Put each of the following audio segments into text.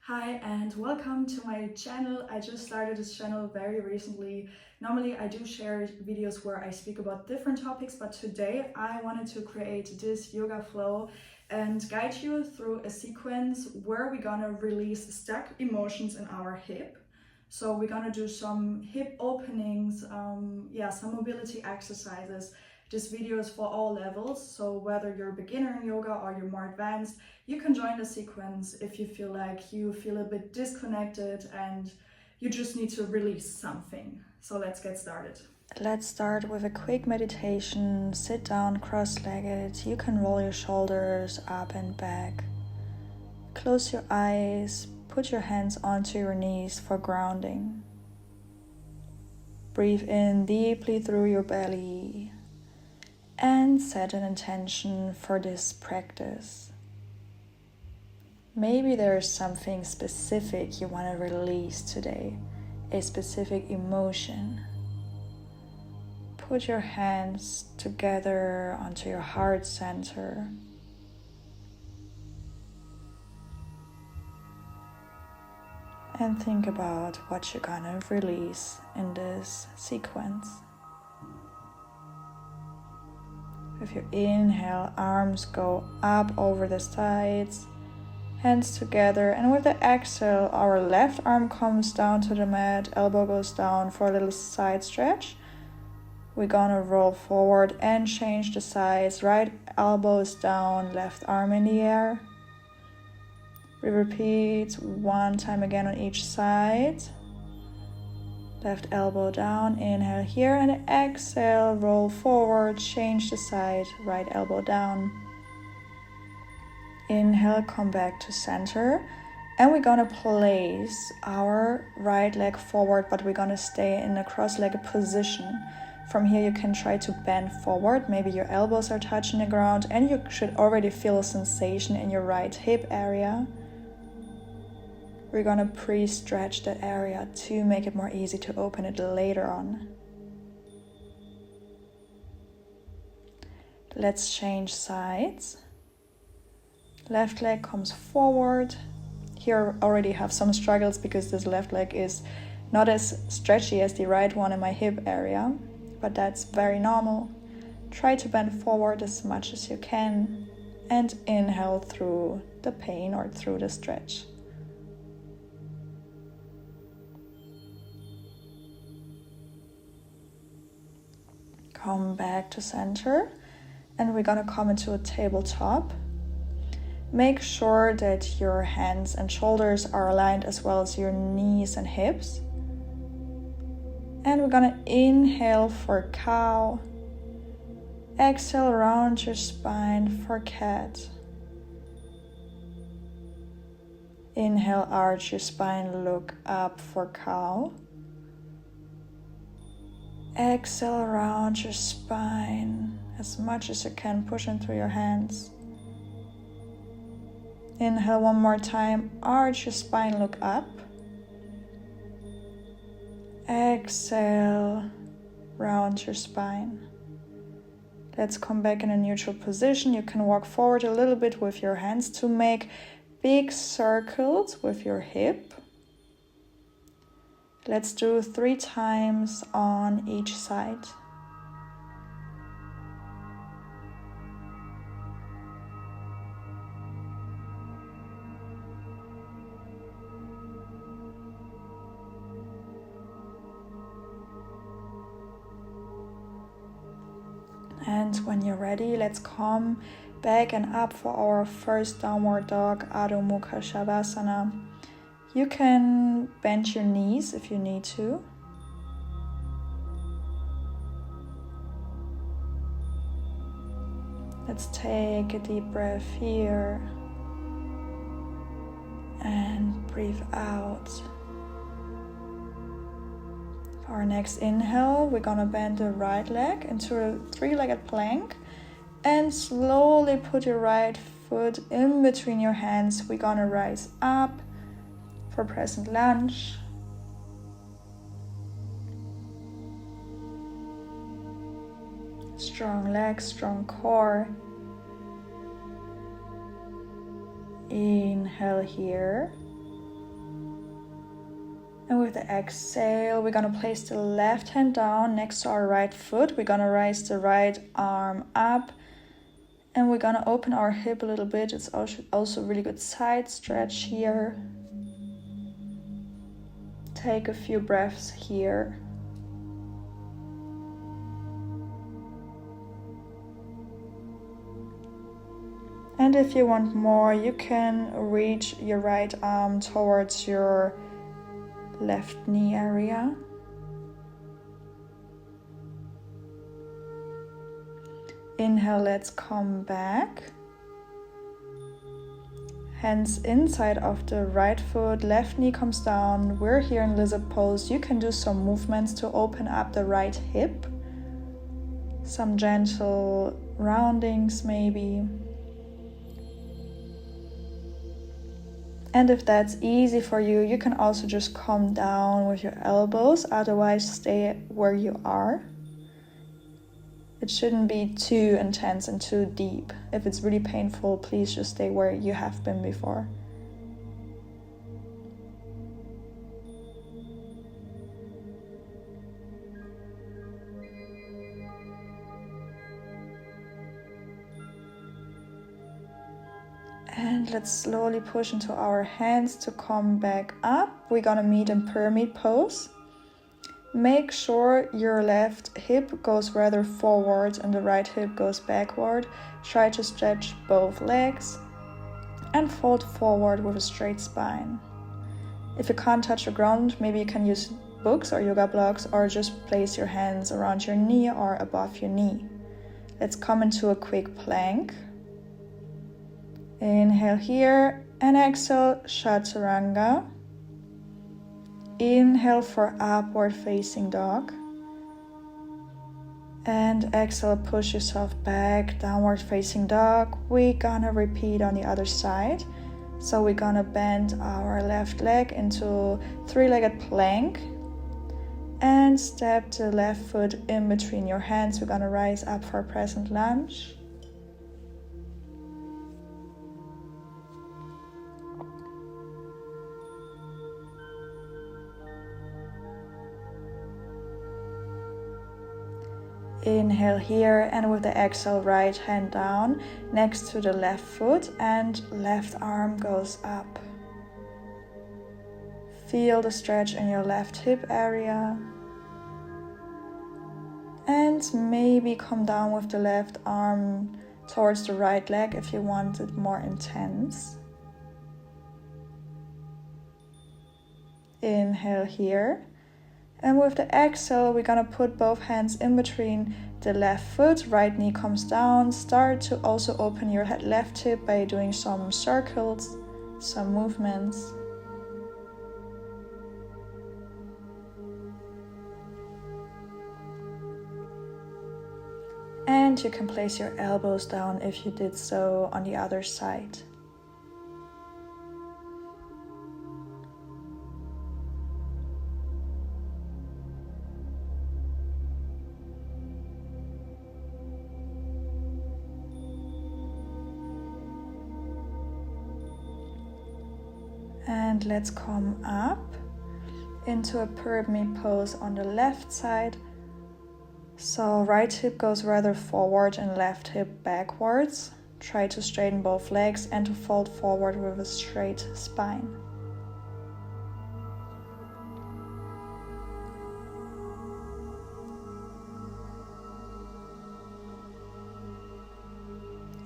Hi and welcome to my channel. I just started this channel very recently. Normally I do share videos where I speak about different topics, but today I wanted to create this yoga flow and guide you through a sequence where we're gonna release stuck emotions in our hip. So we're gonna do some hip openings, some mobility exercises. This video is for all levels, so whether you're a beginner in yoga or you're more advanced, you can join the sequence if you feel like you feel a bit disconnected and you just need to release something. So let's get started. Let's start with a quick meditation. Sit down cross-legged. You can roll your shoulders up and back. Close your eyes. Put your hands onto your knees for grounding. Breathe in deeply through your belly and set an intention for this practice. Maybe there's something specific you want to release today, a specific emotion. Put your hands together onto your heart center. And think about what you're gonna release in this sequence. With your inhale, arms go up over the sides. Hands together, and with the exhale our left arm comes down to the mat, elbow goes down for a little side stretch. We're gonna roll forward and change the sides. Right elbow is down, left arm in the air. We repeat one time again on each side. Left elbow down, inhale here, and exhale, roll forward, change the side, right elbow down. Inhale, come back to center, and we're gonna place our right leg forward, but we're gonna stay in a cross-legged position. From here you can try to bend forward, maybe your elbows are touching the ground, and you should already feel a sensation in your right hip area. We're gonna pre-stretch that area to make it more easy to open it later on. Let's change sides. Left leg comes forward. Here I already have some struggles because this left leg is not as stretchy as the right one in my hip area, but that's very normal. Try to bend forward as much as you can and inhale through the pain or through the stretch. Come back to center, and we're gonna come into a tabletop. Make sure that your hands and shoulders are aligned as well as your knees and hips. And we're gonna inhale for cow. Exhale, round your spine for cat. Inhale, arch your spine, look up for cow. Exhale, round your spine as much as you can, pushing through your hands. Inhale one more time, arch your spine, look up. Exhale, round your spine. Let's come back in a neutral position. You can walk forward a little bit with your hands to make big circles with your hip. Let's do 3 times on each side. And when you're ready, let's come back and up for our first downward dog, Adho Mukha Shavasana. You can bend your knees if you need to. Let's take a deep breath here and breathe out. For our next inhale, we're gonna bend the right leg into a 3-legged plank and slowly put your right foot in between your hands. We're gonna rise up for present lunge. Strong legs, strong core. Inhale here. And with the exhale, we're gonna place the left hand down next to our right foot. We're gonna raise the right arm up and we're gonna open our hip a little bit. It's also a really good side stretch here. Take a few breaths here. And if you want more, you can reach your right arm towards your left knee area. Inhale, let's come back. Hands inside of the right foot, left knee comes down. We're here in lizard pose. You can do some movements to open up the right hip. Some gentle roundings maybe. And if that's easy for you, you can also just come down with your elbows, otherwise stay where you are. It shouldn't be too intense and too deep. If it's really painful, please just stay where you have been before. And let's slowly push into our hands to come back up. We're gonna meet in pyramid pose. Make sure your left hip goes rather forward and the right hip goes backward. Try to stretch both legs and fold forward with a straight spine. If you can't touch the ground, maybe you can use books or yoga blocks or just place your hands around your knee or above your knee. Let's come into a quick plank. Inhale here and exhale, chaturanga. Inhale for upward facing dog. And exhale, push yourself back, downward facing dog. We're gonna repeat on the other side. So we're gonna bend our left leg into three-legged plank. And step the left foot in between your hands. We're gonna rise up for a present lunge. Inhale here, and with the exhale, right hand down next to the left foot and left arm goes up. Feel the stretch in your left hip area. And maybe come down with the left arm towards the right leg if you want it more intense. Inhale here. And with the exhale, we're gonna put both hands in between the left foot, right knee comes down. Start to also open your left hip by doing some circles, some movements. And you can place your elbows down if you did so on the other side. And let's come up into a pyramid pose on the left side. So right hip goes rather forward and left hip backwards. Try to straighten both legs and to fold forward with a straight spine.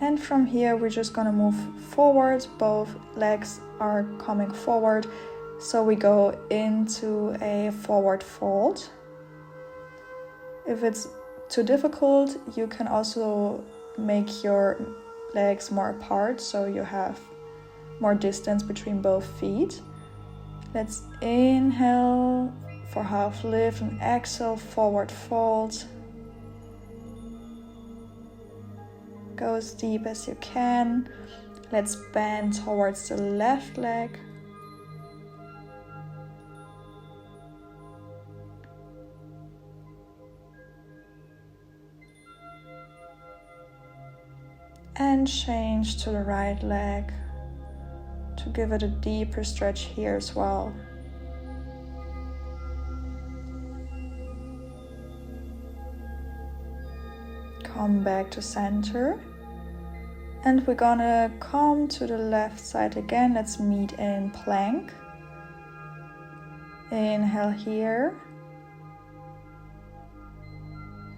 And from here, we're just gonna move forward. Both legs are coming forward. So we go into a forward fold. If it's too difficult, you can also make your legs more apart so you have more distance between both feet. Let's inhale for half lift and exhale, forward fold. Go as deep as you can. Let's bend towards the left leg. And change to the right leg to give it a deeper stretch here as well. come back to center. And we're gonna come to the left side again. Let's meet in plank. Inhale here.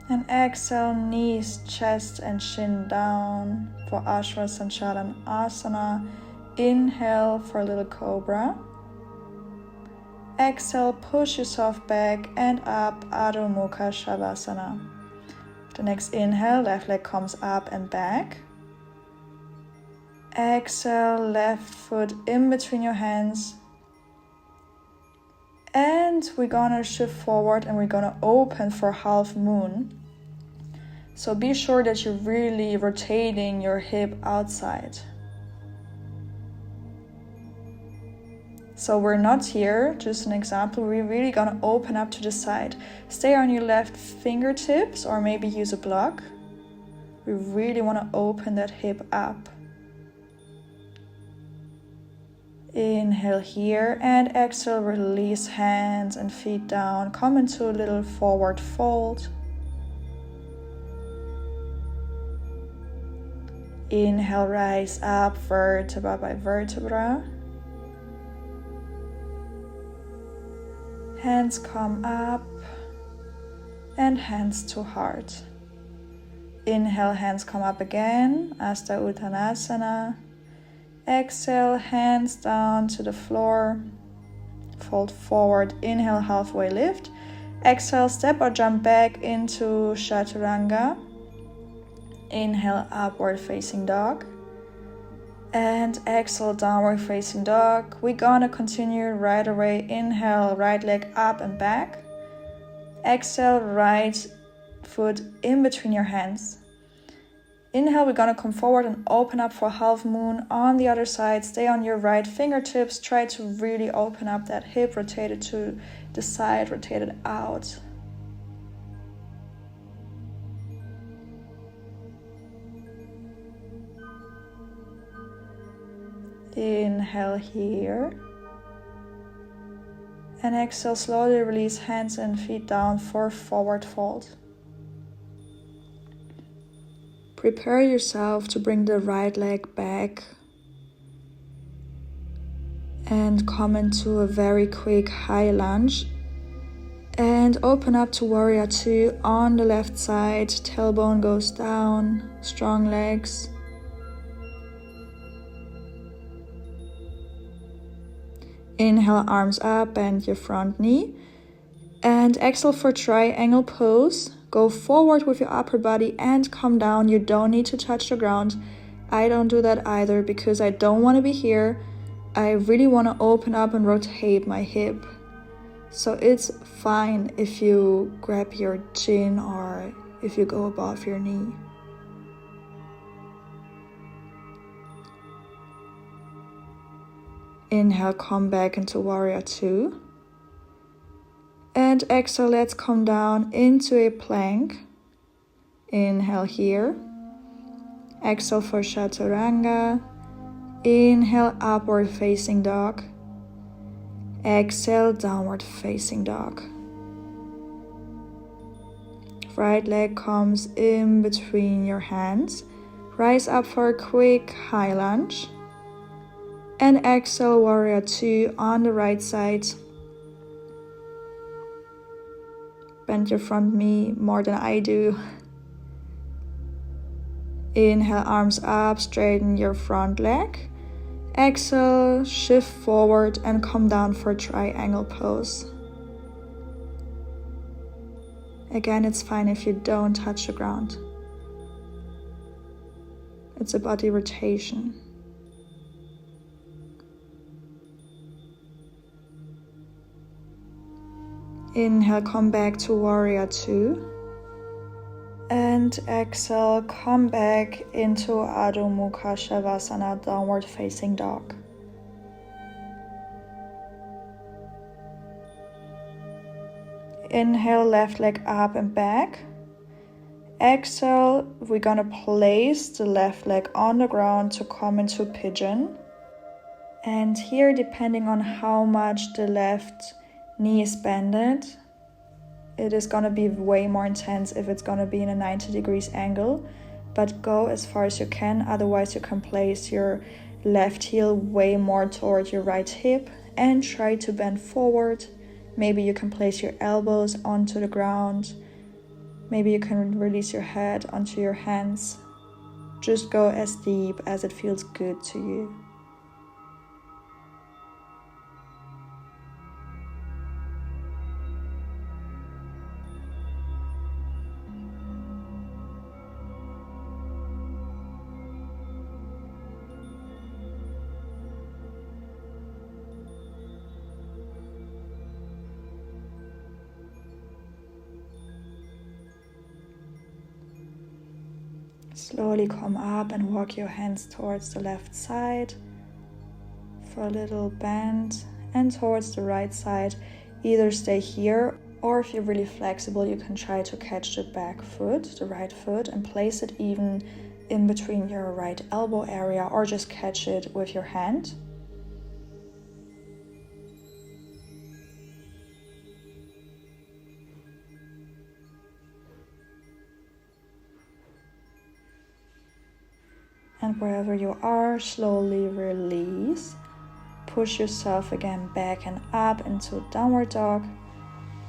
And exhale, knees, chest and shin down for Asana. Inhale for a little cobra. Exhale, push yourself back and up, Adho Mukha Shavasana. The next inhale, left leg comes up and back. Exhale, left foot in between your hands. And we're gonna shift forward and we're gonna open for half moon. So be sure that you're really rotating your hip outside. So we're not here, just an example, we're really gonna open up to the side. Stay on your left fingertips or maybe use a block. We really wanna open that hip up. Inhale here and exhale, release hands and feet down. Come into a little forward fold. Inhale, rise up vertebra by vertebra. Hands come up and hands to heart. Inhale, hands come up again, Hasta Uttanasana. Exhale, hands down to the floor. Fold forward, inhale, halfway lift. Exhale, step or jump back into Chaturanga. Inhale, upward facing dog. And exhale, downward facing dog. We're gonna continue right away. Inhale, right leg up and back. Exhale, right foot in between your hands. Inhale, we're gonna come forward and open up for half moon on the other side. Stay on your right fingertips. Try to really open up that hip, rotate it to the side, rotate it out. Inhale here. And exhale, slowly release hands and feet down for forward fold. Prepare yourself to bring the right leg back and come into a very quick high lunge. And open up to warrior two on the left side. Tailbone goes down, strong legs. Inhale, arms up, bend your front knee. And exhale for triangle pose. Go forward with your upper body and come down. You don't need to touch the ground. I don't do that either because I don't want to be here. I really want to open up and rotate my hip. So it's fine if you grab your chin or if you go above your knee. Inhale, come back into warrior two. And exhale, let's come down into a plank. Inhale here. Exhale for Chaturanga. Inhale, upward facing dog. Exhale, downward facing dog. Right leg comes in between your hands. Rise up for a quick high lunge. And exhale, warrior two on the right side. Bend your front knee more than I do. Inhale, arms up, straighten your front leg. Exhale, shift forward and come down for triangle pose. Again, it's fine if you don't touch the ground. It's a body rotation. Inhale, come back to warrior two. And exhale, come back into Adho Mukha Shavasana, downward facing dog. Inhale, left leg up and back. Exhale, we're gonna place the left leg on the ground to come into pigeon. And here, depending on how much the left knee is bended, It is gonna be way more intense if it's gonna be in a 90 degrees angle, but go as far as you can. Otherwise you can place your left heel way more toward your right hip and try to bend forward. Maybe you can place your elbows onto the ground. Maybe you can release your head onto your hands. Just go as deep as it feels good to you. Slowly come up and walk your hands towards the left side for a little bend, and towards the right side. Either stay here, or if you're really flexible, you can try to catch the back foot, the right foot, and place it even in between your right elbow area, or just catch it with your hand. And wherever you are, slowly release. Push yourself again back and up into downward dog.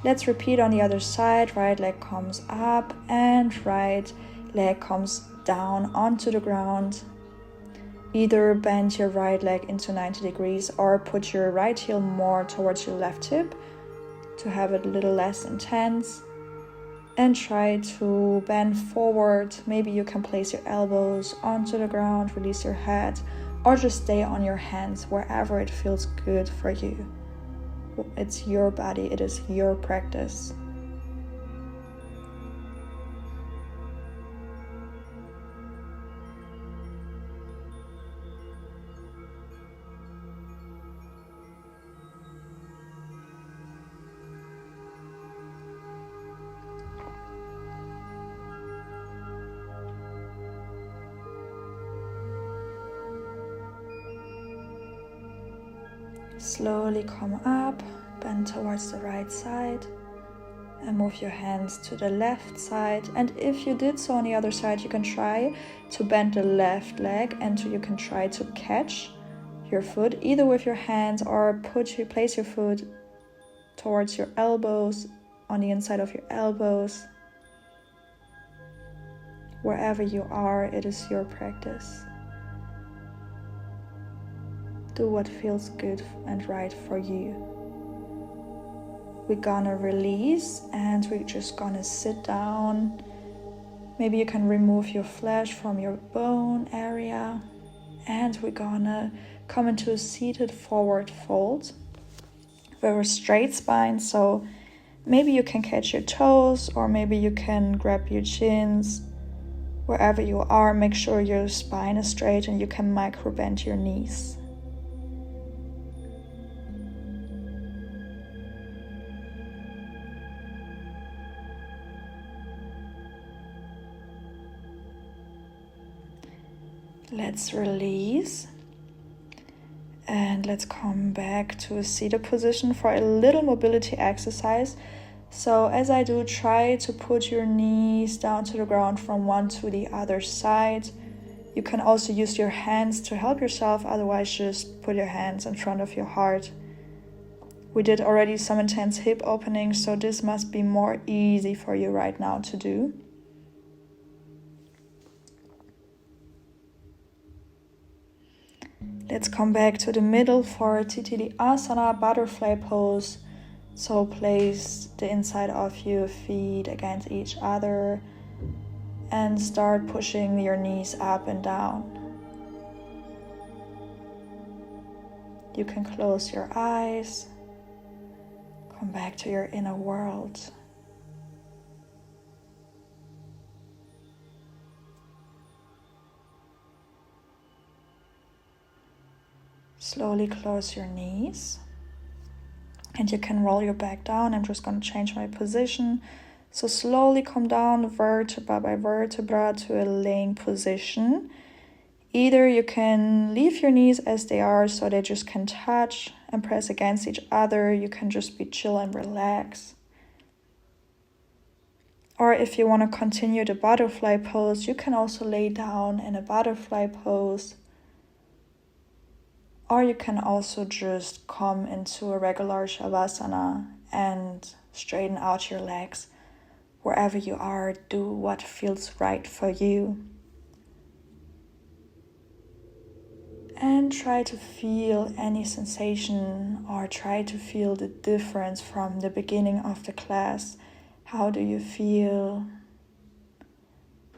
Let's repeat on the other side. Right leg comes up and right leg comes down onto the ground. Either bend your right leg into 90 degrees or put your right heel more towards your left hip to have it a little less intense. And try to bend forward. Maybe you can place your elbows onto the ground, release your head, or just stay on your hands wherever it feels good for you. It's your body, it is your practice. Slowly come up, bend towards the right side, and move your hands to the left side. And if you did so on the other side, you can try to bend the left leg, and you can try to catch your foot either with your hands or place your foot towards your elbows, on the inside of your elbows. Wherever you are, it is your practice. Do what feels good and right for you. We're gonna release and we're just gonna sit down. Maybe you can remove your flesh from your bone area. And we're gonna come into a seated forward fold with a straight spine. So maybe you can catch your toes, or maybe you can grab your chins. Wherever you are, make sure your spine is straight and you can micro bend your knees. Let's release and let's come back to a seated position for a little mobility exercise. So as I do, try to put your knees down to the ground from one to the other side. You can also use your hands to help yourself, otherwise just put your hands in front of your heart. We did already some intense hip openings, so this must be more easy for you right now to do. Let's come back to the middle for Titili Asana, butterfly pose. So place the inside of your feet against each other and start pushing your knees up and down. You can close your eyes, come back to your inner world. Slowly close your knees and you can roll your back down. I'm just going to change my position. So slowly come down vertebra by vertebra to a laying position. Either you can leave your knees as they are so they just can touch and press against each other. You can just be chill and relax. Or if you want to continue the butterfly pose, you can also lay down in a butterfly pose. Or you can also just come into a regular Shavasana and straighten out your legs. Wherever you are, do what feels right for you. And try to feel any sensation, or try to feel the difference from the beginning of the class. How do you feel?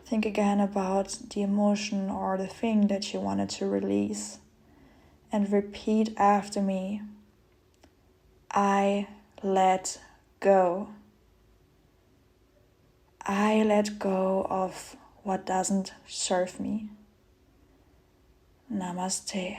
Think again about the emotion or the thing that you wanted to release. And repeat after me. I let go. I let go of what doesn't serve me. Namaste.